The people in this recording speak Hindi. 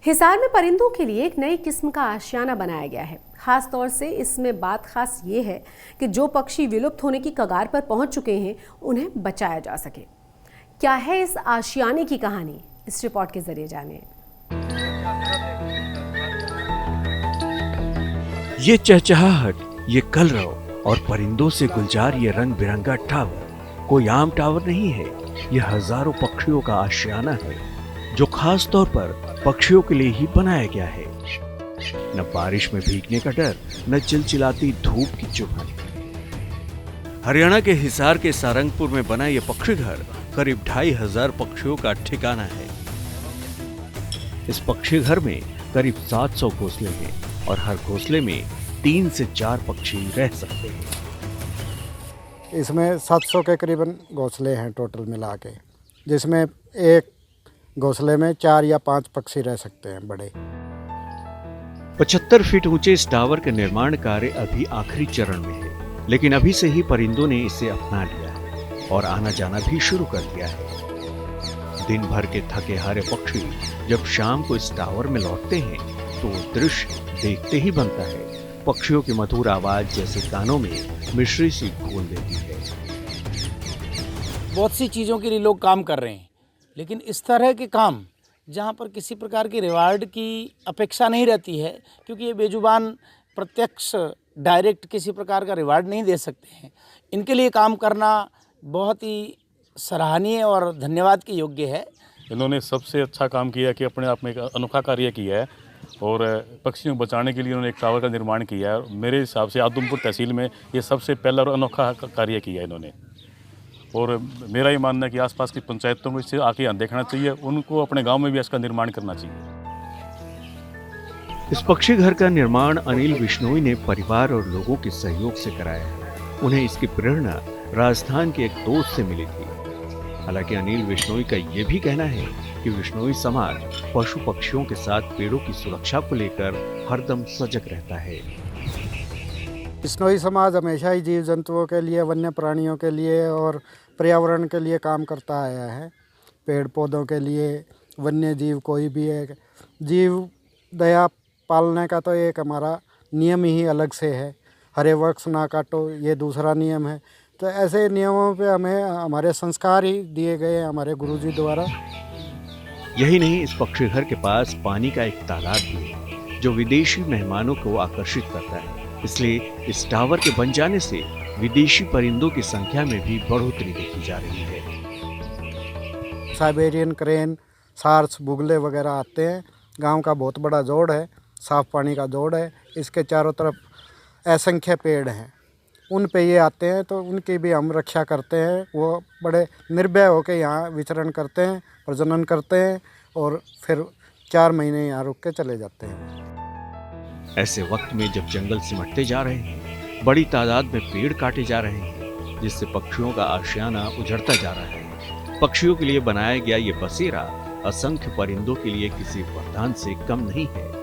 हिसार में परिंदों के लिए एक नई किस्म का आशियाना बनाया गया है। खास तौर से इसमें बात खास ये है कि जो पक्षी विलुप्त होने की कगार पर पहुंच चुके हैं उन्हें बचाया जा सके। क्या है इस आशियाने की कहानी, इस रिपोर्ट के जरिए जानिए। ये चहचहाहट, ये कलरव और परिंदों से गुलजार ये रंग बिरंगा टावर कोई आम टावर नहीं है। ये हजारों पक्षियों का आशियाना है जो खास तौर पर पक्षियों के लिए ही बनाया गया है। न बारिश में भीगने का डर, न चिलचिलाती धूप की चुभन। हरियाणा के हिसार के सारंगपुर में बना ये पक्षी घर करीब 2500 पक्षियों का ठिकाना है। इस पक्षी घर में करीब 700 घोंसले हैं और हर घोंसले में 3 से 4 पक्षी रह सकते हैं। इसमें 700 के करीबन घोंसले हैं टोटल मिला के, जिसमें एक घोंसले में 4 या 5 पक्षी रह सकते हैं बड़े। 75 फीट ऊंचे इस टावर के निर्माण कार्य अभी आखिरी चरण में है, लेकिन अभी से ही परिंदों ने इसे अपना लिया है और आना जाना भी शुरू कर दिया है। दिन भर के थके हारे पक्षी जब शाम को इस टावर में लौटते हैं तो वो दृश्य देखते ही बनता है। पक्षियों की मधुर आवाज जैसे कानों में मिश्री सी घोल देती है। बहुत सी चीज़ों के लिए लोग काम कर रहे हैं, लेकिन इस तरह के काम जहाँ पर किसी प्रकार की रिवार्ड की अपेक्षा नहीं रहती है, क्योंकि ये बेजुबान प्रत्यक्ष डायरेक्ट किसी प्रकार का रिवार्ड नहीं दे सकते हैं, इनके लिए काम करना बहुत ही सराहनीय और धन्यवाद के योग्य है। इन्होंने सबसे अच्छा काम किया कि अपने आप में एक अनोखा कार्य किया है और पक्षियों को बचाने के लिए उन्होंने एक टावर का निर्माण किया है। मेरे हिसाब से आदमपुर तहसील में ये सबसे पहला और अनोखा कार्य किया है इन्होंने। और मेरा ये मानना है कि आसपास की पंचायतों में इससे आके यहाँ देखना चाहिए, उनको अपने गांव में भी इसका निर्माण करना चाहिए। इस पक्षी घर का निर्माण अनिल विश्नोई ने परिवार और लोगों के सहयोग से कराया है। उन्हें इसकी प्रेरणा राजस्थान के एक दोस्त से मिली थी। हालांकि अनिल विश्नोई का ये भी कहना है कि विश्नोई समाज पशु पक्षियों के साथ पेड़ों की सुरक्षा को लेकर हरदम सजग रहता है। बिश्नोई समाज हमेशा ही जीव जंतुओं के लिए, वन्य प्राणियों के लिए और पर्यावरण के लिए काम करता आया है। पेड़ पौधों के लिए, वन्य जीव कोई भी है, जीव दया पालने का तो एक हमारा नियम ही अलग से है। हरे वृक्ष ना काटो, ये दूसरा नियम है। तो ऐसे नियमों पे हमें हमारे संस्कार ही दिए गए हैं हमारे गुरुजी द्वारा। यही नहीं, इस पक्षी घर के पास पानी का एक तालाब भी है जो विदेशी मेहमानों को आकर्षित करता है। इसलिए इस टावर के बन जाने से विदेशी परिंदों की संख्या में भी बढ़ोतरी देखी जा रही है। साइबेरियन क्रेन, सार्स, बुगले वगैरह आते हैं। गांव का बहुत बड़ा जोड़ है, साफ पानी का जोड़ है। इसके चारों तरफ असंख्य पेड़ हैं, उन पे ये आते हैं, तो उनकी भी हम रक्षा करते हैं। वो बड़े निर्भय होकर यहाँ विचरण करते हैं, प्रजनन करते हैं और फिर 4 महीने यहाँ रुक के चले जाते हैं। ऐसे वक्त में जब जंगल सिमटते जा रहे हैं, बड़ी तादाद में पेड़ काटे जा रहे हैं, जिससे पक्षियों का आशियाना उजड़ता जा रहा है। पक्षियों के लिए बनाया गया ये बसेरा असंख्य परिंदों के लिए किसी वरदान से कम नहीं है।